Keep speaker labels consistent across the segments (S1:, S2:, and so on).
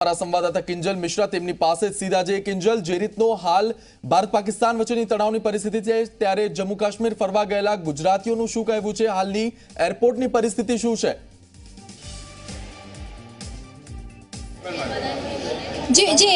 S1: हमारा संवाददाता किंजल मिश्रा તેમની પાસે સીધા જે કિંજલ જે રીતનો હાલ ભારત પાકિસ્તાન વચ્ચેની તણાવની પરિસ્થિતિ છે ત્યારે જમ્મુ કાશ્મીર ફરવા ગયેલા ગુજરાતીઓનું શું કહેવું છે હાલની એરપોર્ટની પરિસ્થિતિ શું છે
S2: जी जी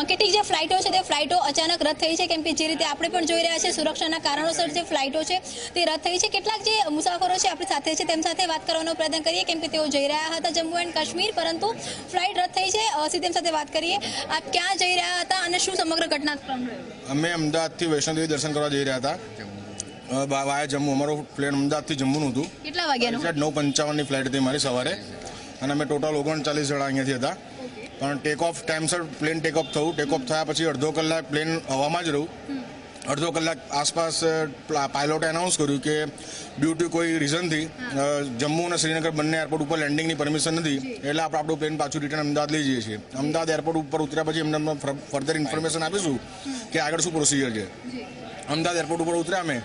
S2: કેટલીક જે ફ્લાઇટો છે તે ફ્લાઇટો અચાનક રદ થઈ છે કેમ કે જે રીતે આપણે પણ જોઈ રહ્યા છે સુરક્ષાના કારણોસર જે ફ્લાઇટો છે તે રદ થઈ છે કેટલાક જે મુસાફરો છે આપણી સાથે છે તેમ સાથે વાત કરવાનો પ્રયત્ન કરીએ કેમ કે તેઓ જઈ રહ્યા હતા જમ્મુ એન્ડ કાશ્મીર પરંતુ ફ્લાઇટ રદ થઈ છે તેમ સાથે વાત કરીએ આપ ક્યાં જઈ રહ્યા હતા અને શું સમગ્ર ઘટનાક્રમ રહ્યો
S3: અમે અમદાવાદથી વૈષ્ણોદેવી દર્શન કરવા જઈ રહ્યા હતા વાયા જમ્મુ અમારો પ્લેન અમદાવાદથી જમ્મુનું હતું
S2: કેટલા વાગ્યાનું
S3: 9:55ની ફ્લાઇટ હતી મારી સવારે અને અમે ટોટલ 39 જણા અહીંયાથી હતા પણ ટેક ઓફ ટાઈમસર પ્લેન ટેક ઓફ થયું ટેક ઓફ થયા પછી અડધો કલાક પ્લેન હવામાં જ રહ્યું અડધો કલાક આસપાસ પાયલોટે એનાઉન્સ કર્યું કે ડ્યુ ટુ કોઈ રીઝનથી જમ્મુ અને શ્રીનગર બંને એરપોર્ટ ઉપર લેન્ડિંગની પરમિશન નથી એટલે આપણે આપણું પ્લેન પાછું રિટર્ન અમદાવાદ લઈ જઈએ છીએ અમદાવાદ એરપોર્ટ ઉપર ઉતર્યા પછી એમને ફર્ધર ઇન્ફોર્મેશન આપીશું કે આગળ શું પ્રોસિજર છે અમદાવાદ એરપોર્ટ ઉપર ઉતર્યા અમે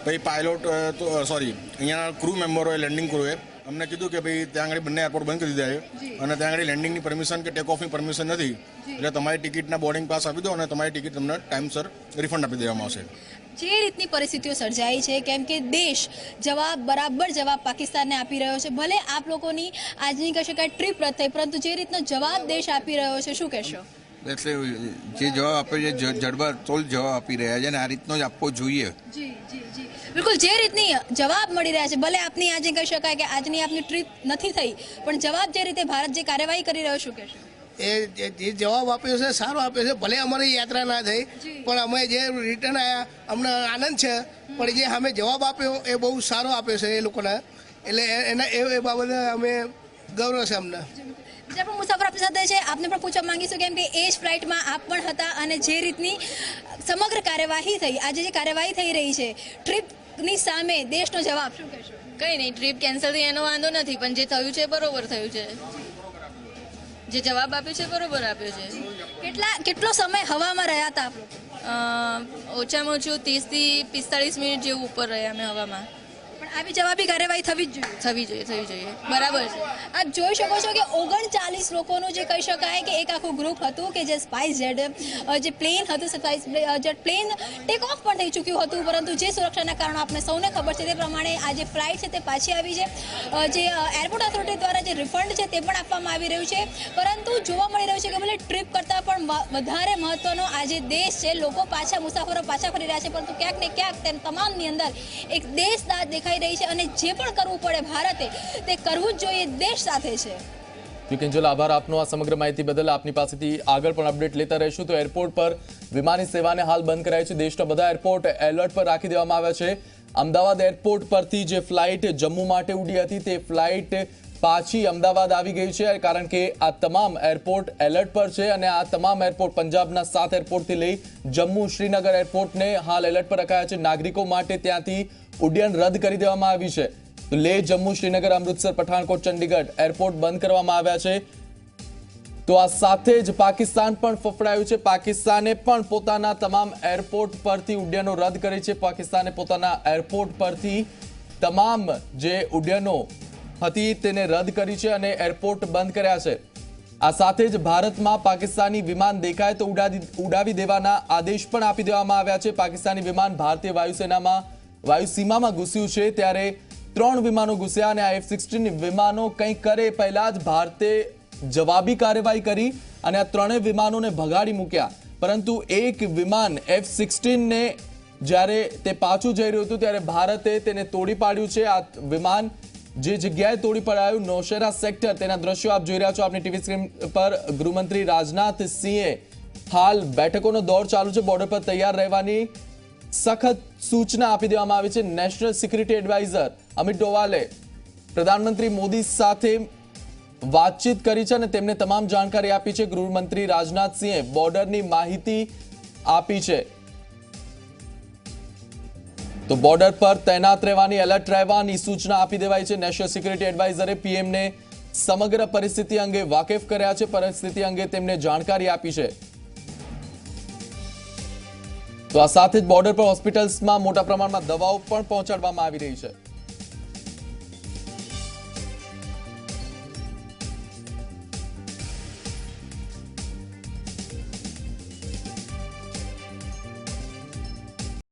S3: પછી પાયલોટ અહીંયા ક્રૂ મેમ્બરોએ લેન્ડિંગ ક્રૂએ અમને કીધું કે ભાઈ ત્યાં આગળ બંને એરપોર્ટ બંધ કરી દીધા છે અને ત્યાં આગળ લેન્ડિંગની પરમિશન કે ટેક ઓફની પરમિશન નથી એટલે તમારી ટિકિટના બોર્ડિંગ પાસ આપી દો અને તમારી ટિકિટ તમને ટાઈમસર રિફંડ આપી દેવામાં આવશે
S2: જે રીતની પરિસ્થિતિઓ સર્જાઈ છે કેમ કે દેશ બરાબર જવાબ પાકિસ્તાનને આપી રહ્યો છે ભલે આપ લોકોની આજની કહી શકાય ટ્રીપ રદ થઈ પરંતુ જે રીતનો જવાબ દેશ આપી રહ્યો છે શું કહેશો
S4: એટલે જે જવાબ આપ્યો છે જડબાતોડ જવાબ આપી રહ્યા છે અને આ રીતનો જ આપવો જોઈએ
S2: જી જી જી બિલકુલ જે રીતની જવાબ મળી રહ્યા છે ભલે આપની આજે કહી શકાય કે આજની આપની ટ્રીપ નથી થઈ પણ જવાબ જે રીતે ભારત જે કાર્યવાહી કરી રહ્યો શું કહેશો
S5: એ જે જવાબ આપ્યો છે સારો આપ્યો છે ભલે અમારી યાત્રા ના થઈ પણ અમે જે રિટર્ન આવ્યા અમને આનંદ છે પણ જે અમે જવાબ આપ્યો એ બહુ સારો આપ્યો છે એ લોકોને એટલે એના એ બાબતે અમે ગૌરવ છે અમને
S2: જે પણ મુસાફર આપણી સાથે છે આપને પણ પૂછવા માંગીશું કેમ કે એ જ ફ્લાઇટમાં આપ પણ હતા અને જે રીતની સમગ્ર કાર્યવાહી થઈ આજે જે કાર્યવાહી થઈ રહી છે ટ્રીપની સામે દેશનો જવાબ શું કહેશો
S6: કંઈ નહીં ટ્રીપ કેન્સલ થઈ એનો વાંધો નથી પણ જે થયું છે બરોબર થયું છે જે જવાબ આપ્યો છે બરોબર આપ્યો છે
S2: કેટલો સમય હવામાં રહ્યા હતા આપ
S6: ઓછામાં ઓછું 30 થી 45 મિનિટ જેવું ઉપર રહ્યા અમે હવામાં
S2: પણ આવી જવાબી કાર્યવાહી થવી
S6: જોઈએ બરાબર છે
S2: આપ જોઈ શકો છો કે 39 લોકોનું જે કહી શકાય કે એક આખું ગ્રુપ હતું કે જે સ્પાઇસ જેટ જે પ્લેન હતું spice jet plane take off પણ થઈ ચૂક્યું હતું પરંતુ જે સુરક્ષાના કારણો આપને સૌને ખબર છે તે પ્રમાણે આ જે ફ્લાઇટ છે તે પાછી આવી છે જે એરપોર્ટ ઓથોરિટી દ્વારા જે રિફંડ છે તે પણ આપવામાં આવી રહ્યું છે પરંતુ જોવા મળી રહ્યું છે કે ભલે ટ્રીપ કરતાં પણ વધારે મહત્વનો આજે દેશ છે લોકો મુસાફરો પાછા ફરી રહ્યા છે પરંતુ ક્યાંક ને ક્યાંક તેમ તમામની અંદર એક દેશદાદ દેખાઈ રહી છે અને જે પણ કરવું પડે ભારતે તે કરવું જ જોઈએ દેશ સાથે છે
S1: કિંજલ આભાર આપનો આ સમગ્ર માહિતી બદલ આપની પાસેથી આગળ પણ અપડેટ લેતા રહીશું તો એરપોર્ટ પર વિમાની સેવાને હાલ બંધ કરાઈ છે દેશના બધા એરપોર્ટ એલર્ટ પર રાખી દેવામાં આવ્યા છે અમદાવાદ એરપોર્ટ પરથી જે ફ્લાઇટ જમ્મુ માટે ઉડી હતી તે ફ્લાઇટ પાછી અમદાવાદ આવી ગઈ છે કારણ કે આ તમામ એરપોર્ટ એલર્ટ પર છે અને આ તમામ એરપોર્ટ પંજાબના 7 એરપોર્ટથી લઈ જમ્મુ શ્રીનગર એરપોર્ટને હાલ એલર્ટ પર રખાયા છે નાગરિકો માટે ત્યાંથી ઉડ્ડયન રદ કરી દેવામાં આવી છે લેહ જમ્મુ શ્રીનગર અમૃતસર પઠાણકોટ ચંડીગઢ એરપોર્ટ બંધ કરવામાં આવ્યા છે તો આ સાથે જ પાકિસ્તાન પણ ફફડાયું છે પાકિસ્તાને પણ પોતાના તમામ એરપોર્ટ પરથી ઉડ્ડયનો રદ કરી છે પાકિસ્તાને પોતાના એરપોર્ટ પરથી તમામ જે ઉડ્ડયનો હતી તેને રદ કરી છે અને એરપોર્ટ બંધ કર્યા છે આ સાથે જ ભારતમાં પાકિસ્તાની વિમાન દેખાય તો ઉડાવી દેવાના આદેશ પણ આપી દેવામાં આવ્યા છે પાકિસ્તાની વિમાન ભારતીય વાયુસીમામાં ઘૂસ્યું છે ત્યારે 3 વિમાનો ઘૂસ્યા અને આ F-16 વિમાનો કંઈક કરે પહેલા જ ભારતે જવાબી કાર્યવાહી કરી અને આ 3 વિમાનોને ભગાડી મૂક્યા પરંતુ એક વિમાન F-16 ને જ્યારે તે પાછું જઈ રહ્યું હતું ત્યારે ભારતે તેને તોડી પાડ્યું છે આ વિમાન જે જગ્યાએ તોડી પડાયું નૌશેરા સેક્ટર તેના દ્રશ્યો આપ જોઈ રહ્યા છો આપની ટીવી સ્ક્રીન પર ગૃહમંત્રી રાજનાથ સિંહે હાલ બેઠકોનો દોર ચાલુ છે બોર્ડર પર તૈયાર રહેવાની સખત સૂચના આપી દેવામાં આવી છે નેશનલ સિક્યુરિટી એડવાઇઝર અમિત ડોવાલે પ્રધાનમંત્રી મોદી સાથે વાતચીત કરી છે અને તેમને તમામ જાણકારી આપી છે ગૃહમંત્રી રાજનાથ સિંહે બોર્ડરની માહિતી આપી છે તો બોર્ડર પર તૈનાત રહેવાની એલર્ટ રહેવાની સૂચના આપી દેવાઈ છે નેશનલ સિક્યુરિટી એડવાઇઝરે પીએમને સમગ્ર પરિસ્થિતિ અંગે વાકેફ કર્યા છે પરિસ્થિતિ અંગે તેમને જાણકારી આપી છે તો આ સાથે જ બોર્ડર પર હોસ્પિટલ્સમાં મોટા પ્રમાણમાં દવાઓ પણ પહોંચાડવામાં આવી રહી છે